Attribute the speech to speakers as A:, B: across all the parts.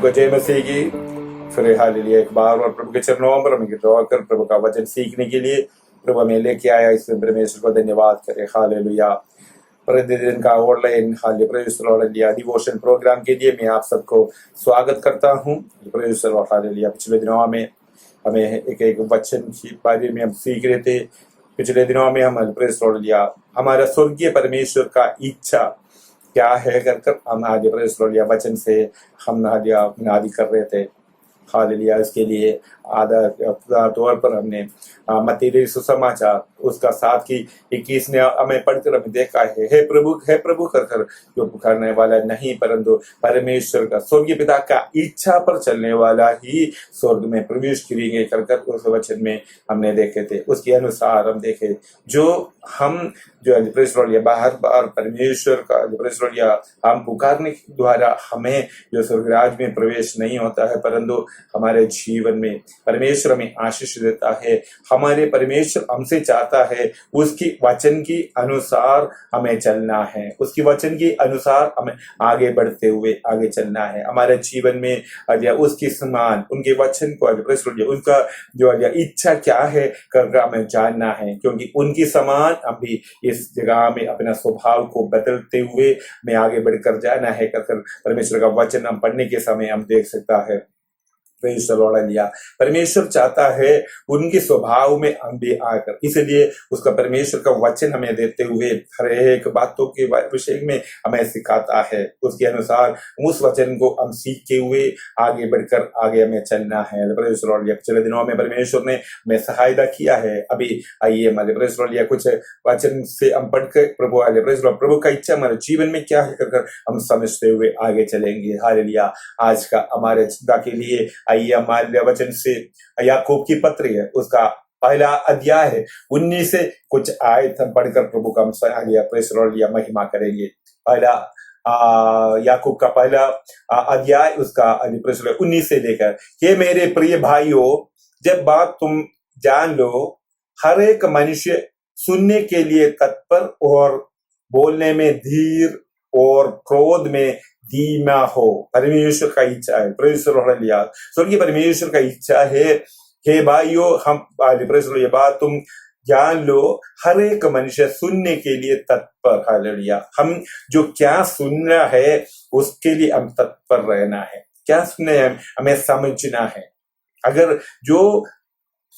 A: को जय मसीह की। फिर हालेलुया एक बार और प्रभु के चरणों पर हमें गिरवा कर प्रभु का वचन सीखने के लिए प्रभु हमें लेके आया। इसमें परमेश्वर को धन्यवाद करें। हालेलुया। प्रतिदिन का ऑनलाइन हालेलुया डिवोशन प्रोग्राम के लिए मैं आप सबको स्वागत करता हूँ। हालेलुया। पिछले दिनों में हमें एक वचन के बारे में हम सीख रहे थे। पिछले दिनों में हम हालेलुया हमारा स्वर्गीय परमेश्वर का इच्छा क्या है कर हम हालेलुया वचन से हम आदि कर रहे थे। हालेलुया। इसके लिए आधा तौर पर हमने मत्ती सुसमाचार उसका 7 की 21 ने हमें पढ़कर हमें देखा है, हे प्रभु कर जो पुकारने वाला नहीं परंतु परमेश्वर का स्वर्गीय पिता का इच्छा पर चलने वाला ही स्वर्ग में प्रवेश करेंगे कर उस वचन में हमने देखे थे। उसके अनुसार हम देखे जो हम जो बार बार परमेश्वर का हम पुकारने के द्वारा हमें जो स्वर्गराज में प्रवेश नहीं होता है, परंतु हमारे जीवन में परमेश्वर हमें आशीष देता है। हमारे परमेश्वर हमसे चाहता है उसकी वचन की अनुसार हमें चलना है, उसकी वचन के अनुसार हमें आगे बढ़ते हुए आगे चलना है। हमारे जीवन में उसकी समान उनके वचन को उनका जो इच्छा क्या है कर हमें जानना है, क्योंकि उनकी समान हम भी इस जगह में अपना स्वभाव को बदलते हुए में आगे बढ़कर जाना है कर परमेश्वर का वचन हम पढ़ने के समय हम देख सकता है। परमेश्वर चाहता है उनके स्वभाव में हम भी आकर, इसलिए उसका परमेश्वर का वचन हमें देते हुए हर एक बातों के विषय में हमें सिखाता है। उसके अनुसार उस वचन को हम सीखते हुए आगे बढ़कर आगे हमें चलना है। पिछले दिनों में परमेश्वर ने हमें सहायता किया है। अभी आइए हमारे कुछ वचन से हम पढ़कर प्रभु का इच्छा हमारे जीवन में क्या है कर हम समझते हुए आगे चलेंगे। हालेलुया। आज का हमारे चिंता के लिए आइए हमारे वचन से याकूब की पत्री है उसका पहला अध्याय है 19 से कुछ आयत हम पढ़कर प्रभु का हम महिमा करेंगे। पहला याकूब का पहला अध्याय उसका 19 से लेकर, हे मेरे प्रिय भाइयों, जब बात तुम जान लो, हर एक मनुष्य सुनने के लिए तत्पर और बोलने में धीर और क्रोध में धीमा हो। परमेश्वर का इच्छा है। स्वर्गीय परमेश्वर का इच्छा है, हे भाइयों हम ये बात तुम जान लो, हर एक मनुष्य सुनने के लिए तत्पर। हालेलुया। हम जो क्या सुनना है उसके लिए हम तत्पर रहना है। क्या सुनना है हमें समझना है। अगर जो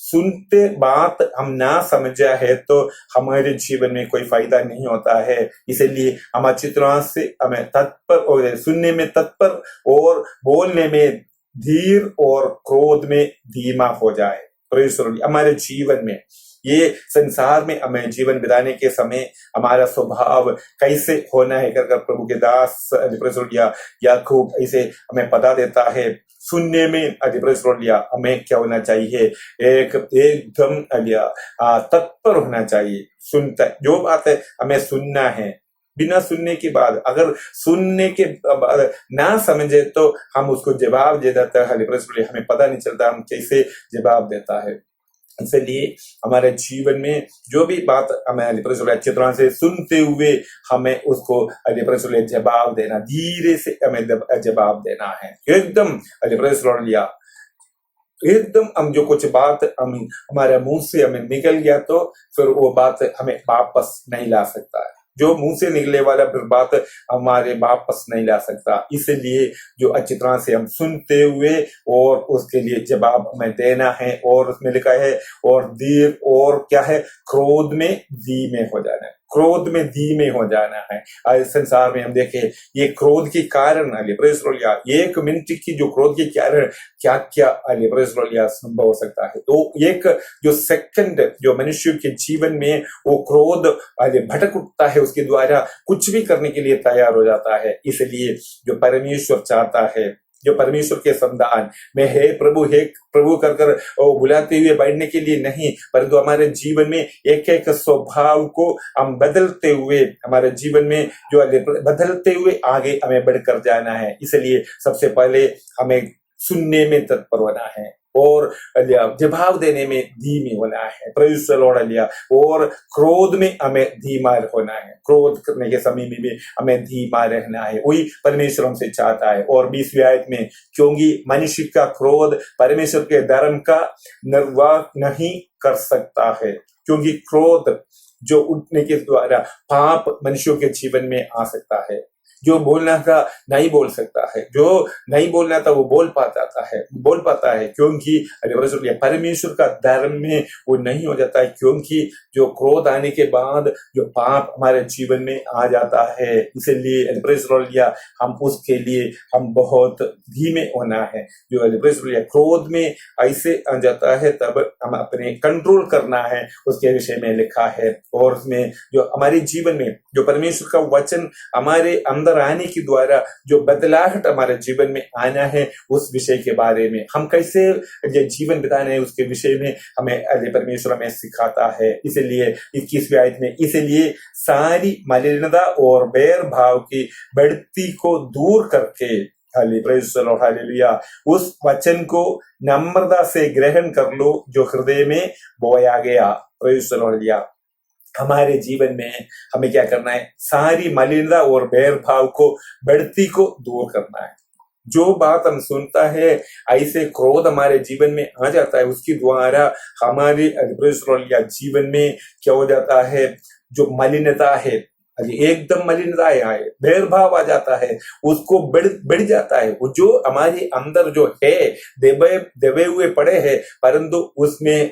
A: सुनते बात हम ना समझा है तो हमारे जीवन में कोई फायदा नहीं होता है। इसलिए हम अच्छी तरह से हमें तत्पर और सुनने में तत्पर और बोलने में धीर और क्रोध में धीमा हो जाए। हमारे जीवन में ये संसार में हमें जीवन बिताने के समय हमारा स्वभाव कैसे होना है कर प्रभु के दास याकूब ऐसे हमें पता देता है। सुनने में हमें क्या होना चाहिए, एकदम तत्पर होना चाहिए। सुनता जो बात है हमें सुनना है। बिना सुनने के बाद अगर सुनने के बाद ना समझे तो हम उसको जवाब दे देता है। हमें पता नहीं चलता हम कैसे जवाब देता है। इसलिए हमारे जीवन में जो भी बात हमें अच्छी तरह से सुनते हुए हमें उसको जवाब देना, धीरे से हमें जवाब देना है। एकदम एकदम हम जो कुछ बात हम हमारे मुंह से हमें निकल गया तो फिर वो बात हमें वापस नहीं ला सकता है। जो मुंह से निकले वाला फिर बात हमारे वापस नहीं ला सकता। इसलिए जो अच्छी तरह से हम सुनते हुए और उसके लिए जवाब हमें देना है। और उसमें लिखा है और धीर और क्या है, क्रोध में धीमे हो जाना है। क्रोध में धीमे हो जाना है। आज संसार में हम देखें ये क्रोध के कारण एक मिनट की जो क्रोध के कारण क्या क्या संभव हो सकता है। तो एक जो सेकंड जो मनुष्य के जीवन में वो क्रोध भटक उठता है, उसके द्वारा कुछ भी करने के लिए तैयार हो जाता है। इसलिए जो परमेश्वर चाहता है, जो परमेश्वर के संतान में हे प्रभु कर बुलाते हुए बैठने के लिए नहीं, परंतु हमारे जीवन में एक एक स्वभाव को हम बदलते हुए हमारे जीवन में जो बदलते हुए आगे हमें बढ़कर जाना है। इसलिए सबसे पहले हमें सुनने में तत्पर होना है। और जवाब देने में धीमे होना है। Praise the Lord hallelujah. और क्रोध में हमें धीमा होना है, क्रोध करने के समय में भी हमें धीमा रहना है, वही परमेश्वर हमसे चाहता है। और 20वीं आयत में, क्योंकि मनुष्य का क्रोध परमेश्वर के धर्म का निर्वाह नहीं कर सकता है, क्योंकि क्रोध जो उठने के द्वारा पाप मनुष्यों के जीवन में आ सकता है। जो बोलना था नहीं बोल सकता है, जो नहीं बोलना था वो बोल पाता है, क्योंकि परमेश्वर का धर्म में वो नहीं हो जाता है, क्योंकि जो क्रोध आने के बाद जो पाप हमारे जीवन में आ जाता है। इसलिए हम उसके लिए हम बहुत धीमे होना है। जो क्रोध में ऐसे आ जाता है तब हम अपने कंट्रोल करना है, उसके विषय में लिखा है। और उसमें जो हमारे जीवन में जो परमेश्वर का वचन हमारे अंदर आने के द्वारा जो बदलाहट हमारे जीवन में आना है, उस विषय के बारे में हम कैसे ये जीवन बिताना है, उसके विषय में हमें परमेश्वर हमें सिखाता है। इसलिए 21वीं आयत में, इसलिए सारी मलिनता और बैर भाव की बढ़ती को दूर करके, हालेलुया, उस वचन को नम्रता से ग्रहण कर लो जो हृदय में बोया गया। हालेलुया। हमारे जीवन में हमें क्या करना है? सारी मलिनता और बैर भाव को बढ़ती को दूर करना है। जो बात हम सुनता है, ऐसे क्रोध हमारे जीवन में आ जाता है, उसके द्वारा हमारे जीवन में क्या हो जाता है? जो मलिनता है, एकदम मलिनता आए, भेदभाव आ जाता है, उसको बढ़ जाता है। वो जो हमारे अंदर जो है दबे हुए पड़े हैं, परंतु उसमें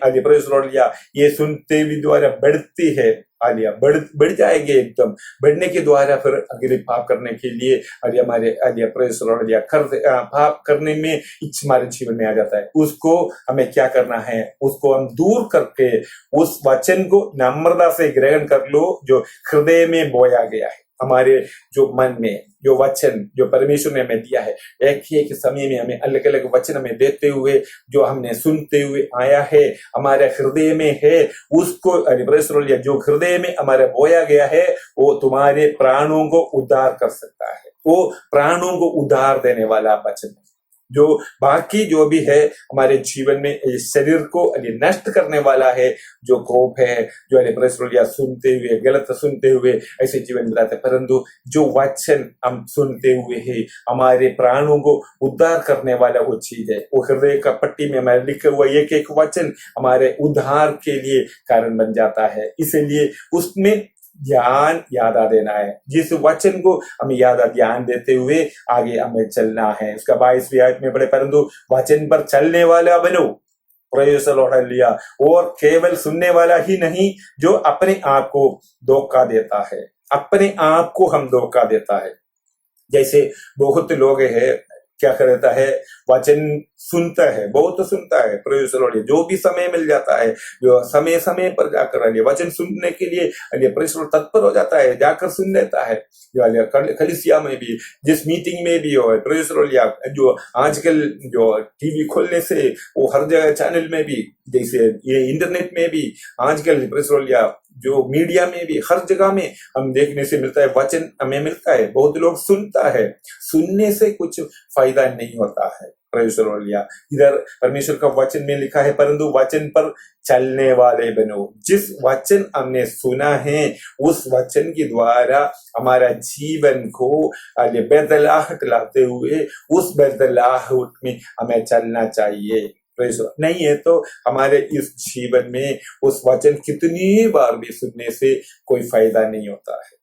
A: ये सुनते हुए द्वारा बढ़ती है, बढ़ जाएंगे। एकदम बढ़ने के द्वारा फिर अगले पाप करने के लिए हमारे पाप करने में इच्छा हमारे जीवन में आ जाता है। उसको हमें क्या करना है? उसको हम दूर करके उस वचन को नम्रता से ग्रहण कर लो जो हृदय में बोया गया है। हमारे जो मन में जो वचन जो परमेश्वर ने हमें दिया है, एक ही एक समय में हमें अलग अलग वचन हमें देते हुए जो हमने सुनते हुए आया है, हमारे हृदय में है, उसको जो हृदय में हमारे बोया गया है, वो तुम्हारे प्राणों को उद्धार कर सकता है। वो प्राणों को उद्धार देने वाला वचन है। जो बाकी जो भी है हमारे जीवन में शरीर को नष्ट करने वाला है, जो कोप है, जो सुनते हुए गलत सुनते हुए ऐसे जीवन बिताते, परंतु जो वचन हम सुनते हुए है हमारे प्राणों को उद्धार करने वाला वो चीज है। वो हृदय का पट्टी में हमारे लिखे हुआ एक एक वचन हमारे उद्धार के लिए कारण बन जाता है। इसलिए उसमें ध्यान याद आ देना है, जिस वचन को हमें ध्यान देते हुए आगे हमें चलना है। उसका 22वीं आयत में पढ़े, परंतु वचन पर चलने वाला बनो, प्रेज़ द लॉर्ड हालेलुया, और केवल सुनने वाला ही नहीं जो अपने आप को धोखा देता है। अपने आप को हम धोखा देता है। जैसे बहुत लोग है क्या करता है, वचन सुनता है, बहुत सुनता है, प्रेज़ द लॉर्ड, जो भी समय मिल जाता है, जो समय समय पर जाकर वचन सुनने के लिए प्रेज़ द लॉर्ड तत्पर हो जाता है, जाकर सुन लेता है। कलीसिया में भी, जिस मीटिंग में भी हो, प्रेज़ द लॉर्ड, जो आजकल जो टीवी खोलने से वो हर जगह चैनल में भी, जैसे ये इंटरनेट में भी आजकल प्रेज़ द लॉर्ड, जो मीडिया में भी हर जगह में हम देखने से मिलता है, वचन हमें मिलता है। बहुत लोग सुनता है, सुनने से कुछ फायदा नहीं होता है। Praise the Lord. इधर परमेश्वर का वचन में लिखा है, परंतु वचन पर चलने वाले बनो। जिस वचन हमने सुना है, उस वचन के द्वारा हमारा जीवन को बदलाहट लाते हुए उस बदलाहट में हमें चलना चाहिए। नहीं है तो हमारे इस जीवन में उस वचन कितनी बार भी सुनने से कोई फायदा नहीं होता है।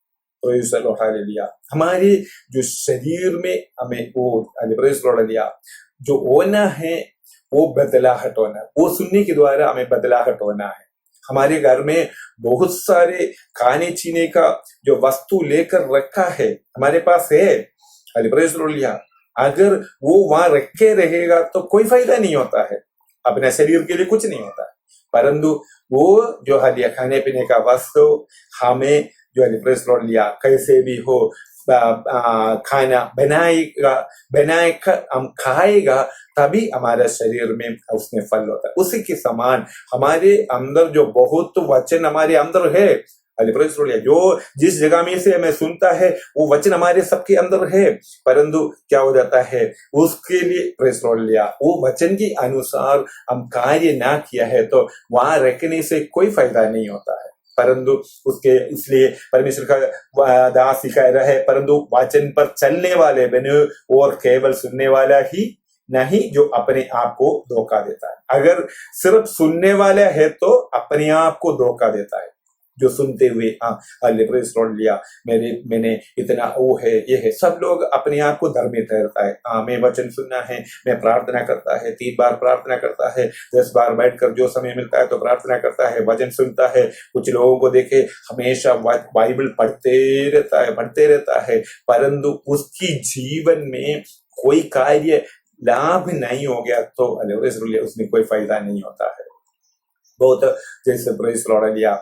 A: Praise the Lord hallelujah. हमारे जो शरीर में हमें वो प्रेज़ द लॉर्ड हालेलुया जो होना है, वो बदलाहट होना, वो सुनने के द्वारा हमें बदलाहट होना है। हमारे घर में बहुत सारे खाने पीने का जो वस्तु लेकर रखा है, हमारे पास है, प्रेज़ द लॉर्ड, अगर वो वहां रखे रहेगा तो कोई फायदा नहीं होता है, अपने शरीर के लिए कुछ नहीं होता है। परंतु वो जो खाने पीने का वस्तु हमें जो प्रेज़ द लॉर्ड कैसे भी हो खाना बनाएकर हम खाएगा, तभी हमारे शरीर में उसमें फल होता है। उसी के समान हमारे अंदर जो बहुत वचन हमारे अंदर है, जो जिस जगह में से हमें सुनता है वो वचन हमारे सबके अंदर है, परंतु क्या हो जाता है उसके लिए प्रेस लिया वो वचन के अनुसार हम कार्य ना किया है तो वहां रखने से कोई फायदा नहीं होता है। परंतु उसके इसलिए परमेश्वर का दास कह रहा है, परंतु वचन पर चलने वाले बने और केवल सुनने वाला ही नहीं जो अपने आप को धोखा देता है। अगर सिर्फ सुनने वाला है तो अपने आप को धोखा देता है, जो सुनते हुए लिया मैंने इतना वो है ये है, सब लोग अपने आप को धर्मी ठहरता है। मैं वचन सुनना है, मैं प्रार्थना करता है, 3 बार प्रार्थना करता है, 10 बार बैठकर जो समय मिलता है तो प्रार्थना करता है, वचन सुनता है। कुछ लोगों को देखे हमेशा बाइबल पढ़ते रहता है, परंतु उसकी जीवन में कोई कार्य लाभ नहीं हो गया तो उसमें कोई फायदा नहीं होता है। बहुत जैसे प्रेस लॉर्ड लिया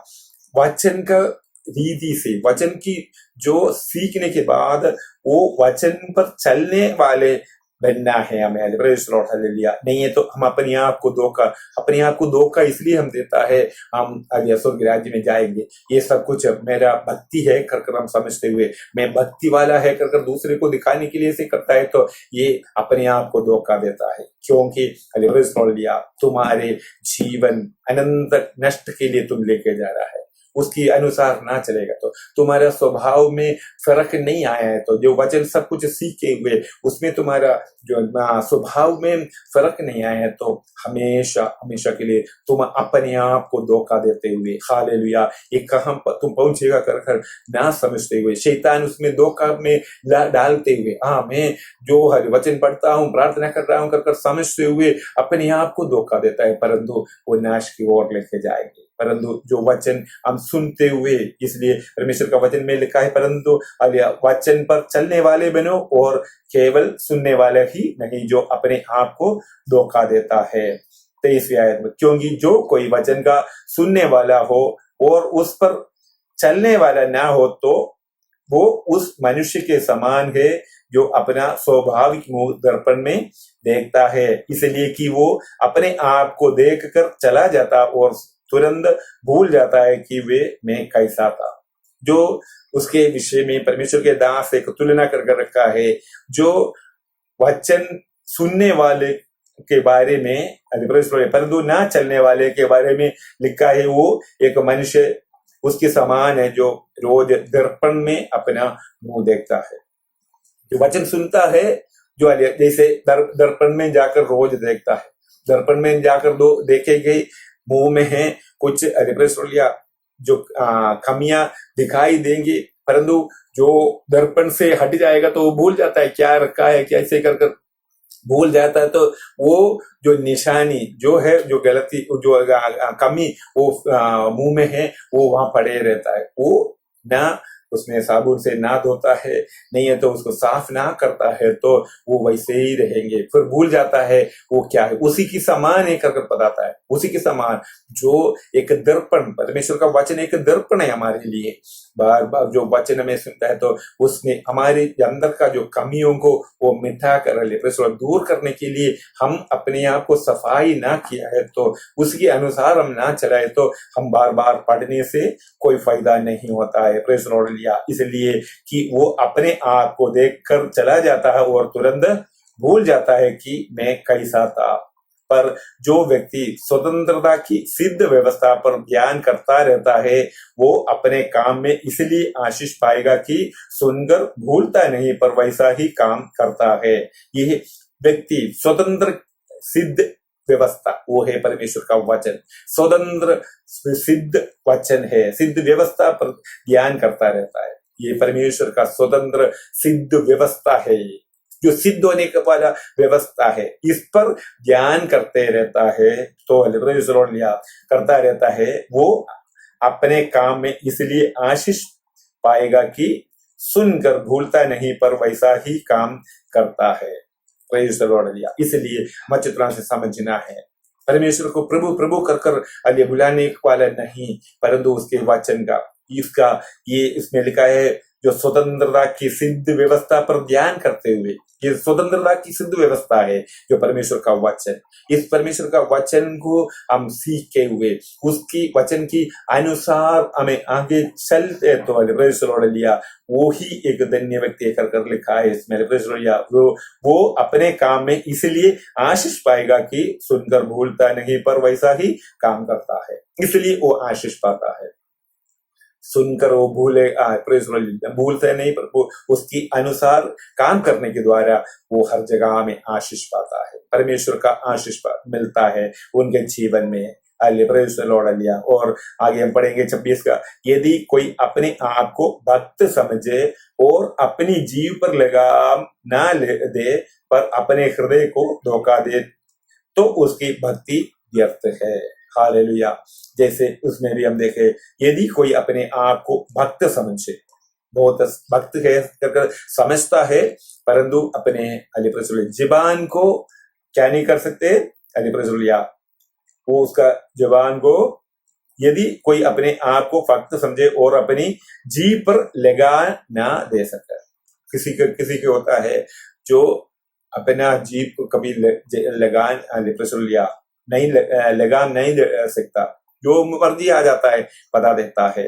A: वचन का रीति से, वचन की जो सीखने के बाद वो वचन पर चलने वाले बनना है हमें। Press Lord hallelujah. नहीं है तो हम अपने आप को धोखा इसलिए हम देता है हम स्वर्ग राज्य में जाएंगे, ये सब कुछ मेरा भक्ति है कर हम समझते हुए मैं भक्ति वाला है कर दूसरे को दिखाने के लिए से करता है तो ये अपने आप को धोखा देता है, क्योंकि प्रेस लॉर्ड लिया तुम्हारे जीवन अनंत नष्ट के लिए तुम लेके जा रहा है। उसकी अनुसार ना चलेगा तो तुम्हारा स्वभाव में फर्क नहीं आया है, तो जो वचन सब कुछ सीखे हुए उसमें तुम्हारा जो स्वभाव में फर्क नहीं आया है तो हमेशा के लिए तुम अपने आप को धोखा देते हुए हालेलुया ये कहां पर तुम पहुंचेगा कर ना समझते हुए शैतान उसमें धोखा में डालते हुए मैं जो वचन पढ़ता हूँ प्रार्थना कर रहा हूँ कर समझते हुए अपने आप को धोखा देता है, परंतु वो नाश की ओर लेके जाएंगे। परंतु जो वचन हम सुनते हुए, इसलिए परमेश्वर का वचन में लिखा है परंतु वचन पर चलने वाले बनो और केवल सुनने वाले ही नहीं जो अपने आप को धोखा देता है। 23वीं आयत में, क्योंकि जो कोई वचन का सुनने वाला हो और उस पर चलने वाला ना हो तो वो उस मनुष्य के समान है जो अपना स्वाभाविक मुंह दर्पण में देखता है, इसलिए कि वो अपने आप को देखकर चला जाता और तुरंत भूल जाता है कि वे मैं कैसा था। जो उसके विषय में परमेश्वर के दास एक तुलना कर रखा है, जो वचन सुनने वाले के बारे में परंतु ना चलने वाले के बारे में लिखा है, वो एक मनुष्य उसके समान है जो रोज दर्पण में अपना मुंह देखता है। जो वचन सुनता है, जो जैसे दर्पण में जाकर रोज देखता है, दर्पण में जाकर देखेंगे मुंह में है कुछ जो कमियां दिखाई देंगी, परंतु जो दर्पण से हट जाएगा तो वो भूल जाता है क्या रखा है, कैसे कर भूल जाता है। तो वो जो निशानी जो है, जो गलती जो कमी वो मुंह में है वो वहां पड़े रहता है। वो ना उसमें साबुन से ना धोता है, नहीं है तो उसको साफ ना करता है तो वो वैसे ही रहेंगे, फिर भूल जाता है वो क्या है। उसी की समान एक करके बताता है, उसी के समान जो एक दर्पण, परमेश्वर का वचन एक दर्पण है हमारे लिए। बार बार जो वचन हमें सुनता है तो उसने हमारे अंदर का जो कमियों को वो मिटा कर दूर करने के लिए हम अपने आप को सफाई ना किया है तो उसके अनुसार हम ना चलाए तो हम बार बार पढ़ने से कोई फायदा नहीं होता है। प्रेस लॉर्ड लिया इसलिए कि वो अपने आप को देखकर चला जाता है और तुरंत भूल जाता है कि मैं कैसा था। पर जो व्यक्ति स्वतंत्रता की सिद्ध व्यवस्था पर ध्यान करता रहता है वो अपने काम में इसलिए आशीष पाएगा कि सुनकर भूलता नहीं पर वैसा ही काम करता है। यह व्यक्ति स्वतंत्र सिद्ध व्यवस्था वो है परमेश्वर का वचन, स्वतंत्र सिद्ध वचन है, सिद्ध व्यवस्था पर ध्यान करता रहता है। ये परमेश्वर का स्वतंत्र सिद्ध व्यवस्था है, जो सिद्ध होने का वाला व्यवस्था है, इस पर ध्यान करते रहता है तो लिया करता रहता है, वो अपने काम में इसलिए आशीष पाएगा कि सुनकर भूलता नहीं पर वैसा ही काम करता है। लिया इसलिए मचित्रा से समझना है, परमेश्वर को प्रभु प्रभु कर बुलाने वाला नहीं, परंतु उसके वचन का इसका ये इसमें लिखा है जो स्वतंत्रता की सिद्ध व्यवस्था पर ध्यान करते हुए, ये स्वतंत्रता की सिद्ध व्यवस्था है जो परमेश्वर का वचन, इस परमेश्वर का वचन को हम सीखे हुए उसकी वचन की अनुसार हमें आगे चलते तो परमेश्वर लिया वो ही एक धन्य व्यक्ति कर लिखा है इसमें परमेश्वर वो अपने काम में इसलिए आशीष पाएगा कि सुनकर भूलता नहीं पर वैसा ही काम करता है, इसलिए वो आशीष पाता है। सुनकर वो भूलते नहीं पर वो उसकी अनुसार काम करने के द्वारा वो हर जगह में आशीष पाता है, परमेश्वर का आशीष मिलता है उनके जीवन में। लिया और आगे हम पढ़ेंगे 26 का, यदि कोई अपने आप को भक्त समझे और अपनी जीव पर लगाम ना दे पर अपने हृदय को धोखा दे तो उसकी भक्ति व्यर्थ है। हालेलुया। जैसे उसमें भी हम देखे, यदि कोई अपने आप को भक्त समझे, बहुत भक्त है कर समझता है परंतु अपने जुबान को क्या नहीं कर सकते, वो उसका जुबान को यदि कोई अपने आप को भक्त समझे और अपनी जीभ पर लगाम ना दे सकता, किसी के होता है जो अपना जीभ को कभी लगाम नहीं दे सकता, जो मर्जी आ जाता है बता देता है,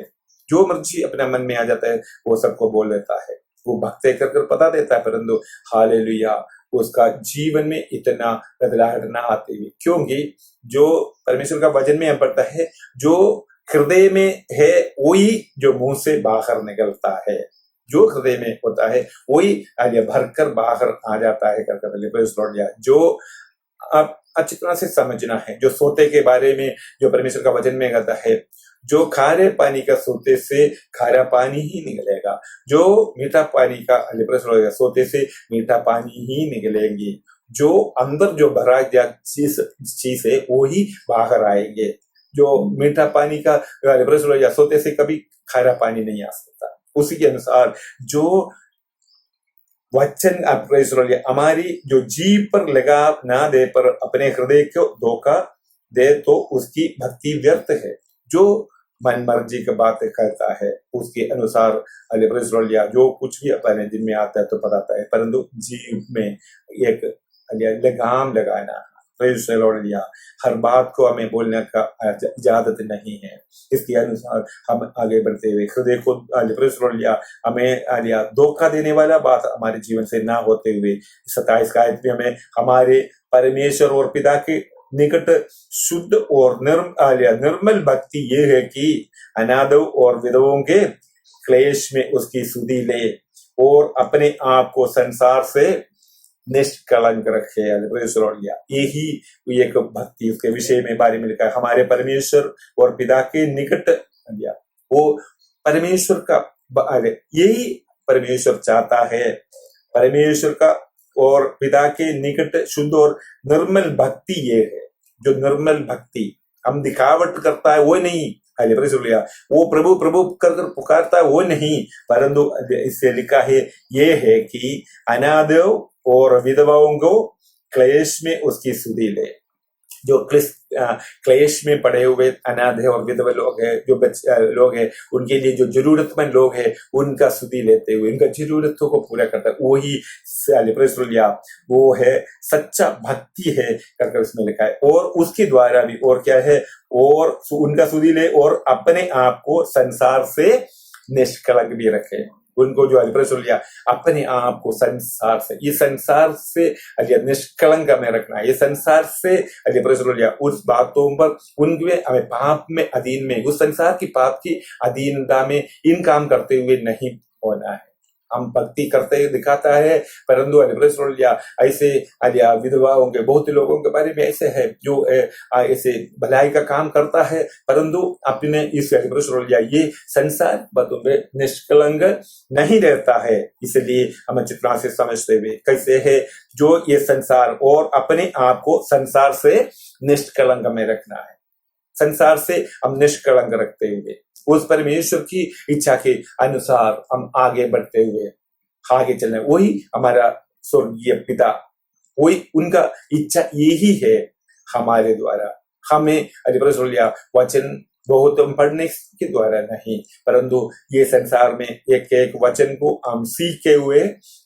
A: जो मर्जी अपने मन में आ जाता है वो सबको बोल देता है, वो भक्त कर पता देता है परंतु हालेलुया उसका जीवन में इतना बदलाव ना आते हुए, क्योंकि जो परमेश्वर का वचन में पढ़ता है जो हृदय में है वही जो मुंह से बाहर निकलता है, जो हृदय में होता है वही भरकर बाहर आ जाता है कर जो आप अच्छी तरह से समझना है। जो सोते के बारे में जो परमेश्वर का वचन में कहता है, जो खारे पानी का सोते से खारा पानी ही निकलेगा, जो मीठा पानी का सोते से मीठा पानी ही निकलेंगी, जो अंदर जो भरा गया चीज है वो ही बाहर आएंगे। जो मीठा पानी का सोते से कभी खारा पानी नहीं आ सकता, उसी के अनुसार जो वचन हमारी जो जीभ पर लगा ना दे पर अपने हृदय को धोखा दे तो उसकी भक्ति व्यर्थ है। जो मन मर्जी की बात करता है उसके अनुसार जो कुछ भी अपने दिन में आता है तो बताता है, परंतु जीभ में एक लगाम लगाना, हर बात को हमें बोलने का इजाजत नहीं है। इसके अनुसार हम आगे बढ़ते हुए हृदय को हमें धोखा देने वाला बात हमारे जीवन से ना होते हुए 27 का आयत में हमें हमारे परमेश्वर और पिता के निकट शुद्ध और निर्मल भक्ति ये है कि अनाथों और विधवों के क्लेश में उसकी सुधि ले और अपने आप को संसार से निष्कलंक रखे। यही एक भक्ति उसके विषय में बारे में लिखा है, हमारे परमेश्वर और पिता के निकट वो परमेश्वर का यही परमेश्वर चाहता है, परमेश्वर का और पिता के निकट शुद्ध और निर्मल भक्ति ये है। जो निर्मल भक्ति हम दिखावट करता है वो नहीं, वो प्रभु प्रभु कर पुकारता है वो नहीं, परंतु इससे लिखा है ये है कि अनाथों और विधवाओं को क्लेश में उसकी सुधि ले। जो क्लेश में पड़े हुए अनाथ है और विधवा लोग है, जो लोग है उनके लिए जो जरूरतमंद लोग है उनका सुधि लेते हुए उनका जरूरतों को पूरा करता है, वही वो है सच्चा भक्ति है करके उसमें लिखा है। और उसके द्वारा भी और क्या है, और उनका सुधि ले और अपने आप को संसार से निष्कलंक भी रखे। उनको जो अपने आप को संसार से, ये संसार से निष्कलंक में रखना, ये संसार से उस बातों पर उनके हमें पाप में अधीन में, उस संसार की पाप की अधीनता में इन काम करते हुए नहीं होना है। हम भक्ति करते दिखाता है परंतु ऐसे विधवाओं के बहुत लोगों के बारे में ऐसे है जो ऐसे भलाई का काम करता है परंतु अपने इस ये संसार बातों में निष्कलंक नहीं रहता है। इसलिए हम चित्रा से समझते हुए कैसे है जो ये संसार और अपने आप को संसार से निष्कलंक में रखना है, संसार से हम निष्कलंक रखते हुए उस परमेश्वर की इच्छा के अनुसार हम आगे बढ़ते हुए आगे चलना, वही हमारा स्वर्गीय पिता, वही उनका इच्छा यही है हमारे द्वारा हमें वचन बहुत पढ़ने के द्वारा नहीं, परंतु ये संसार में एक एक वचन को हम सीखे हुए,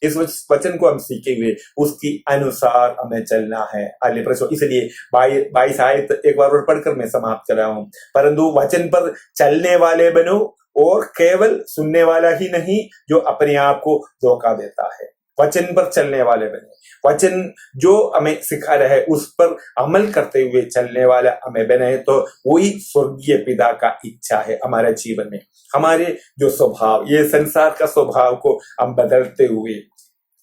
A: इस वचन को हम सीखे हुए उसकी अनुसार हमें चलना है। आले प्रश्न, इसलिए 22 आयत एक बार और पढ़कर मैं समाप्त कर रहा हूं। परंतु वचन पर चलने वाले बनो, और केवल सुनने वाला ही नहीं जो अपने आप को धोखा देता है। वचन पर चलने वाले बने, वचन जो हमें सिखा रहा है उस पर अमल करते हुए चलने वाला हमें बने, तो वही स्वर्गीय पिता का इच्छा है हमारे जीवन में। हमारे जो स्वभाव, ये संसार का स्वभाव को हम बदलते हुए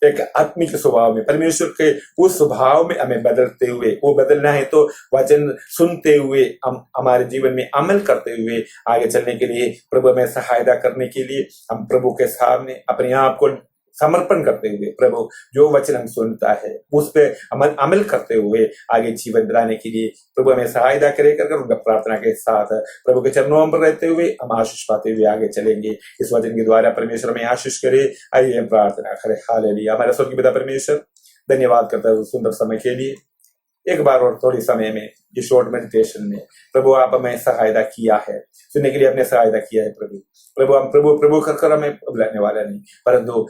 A: एक आत्मिक स्वभाव में, परमेश्वर के उस स्वभाव में हमें बदलते हुए, वो बदलना है तो वचन सुनते हुए हम हमारे जीवन में अमल करते हुए आगे चलने के लिए, प्रभु में सहायता करने के लिए हम प्रभु के सामने अपने आप को समर्पण करते हुए, प्रभु जो वचन हम सुनता है उस पे अमल करते हुए आगे जीवन बनाने के लिए प्रभु हमें सहायता करे कर उनका प्रार्थना के साथ प्रभु के चरणों पर रहते हुए हम आशीष पाते हुए आगे चलेंगे। इस वचन के द्वारा परमेश्वर में आशीष करे। आइए हम प्रार्थना करें। हालेलुया। हमारा स्वर्गीय पिता परमेश्वर, धन्यवाद करता है सुंदर समय के लिए। एक बार और थोड़ी समय में ये शॉर्ट मेडिटेशन में प्रभु आप हमें सहायता किया है, सुनने के लिए आपने सहायता किया है। प्रभु हम प्रभु कर हमें बुलाने वाला नहीं, परंतु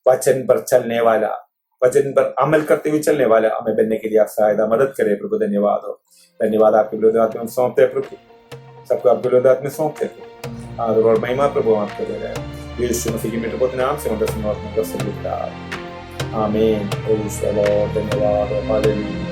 A: वचन पर चलने वाला, वचन पर अमल करते हुए चलने वाला हमें बनने के लिए आप सहायता मदद करें। प्रभु धन्यवाद हो, धन्यवाद। आपके विरोधात में सौंपते प्रभु, सबको आपके विरोधात में सौंपते आदर और महिमा प्रभु आपको दे रहे हैं। यीशु मसीह के मीठे नाम से मदद। आमीन। धन्यवाद। हालेलुया।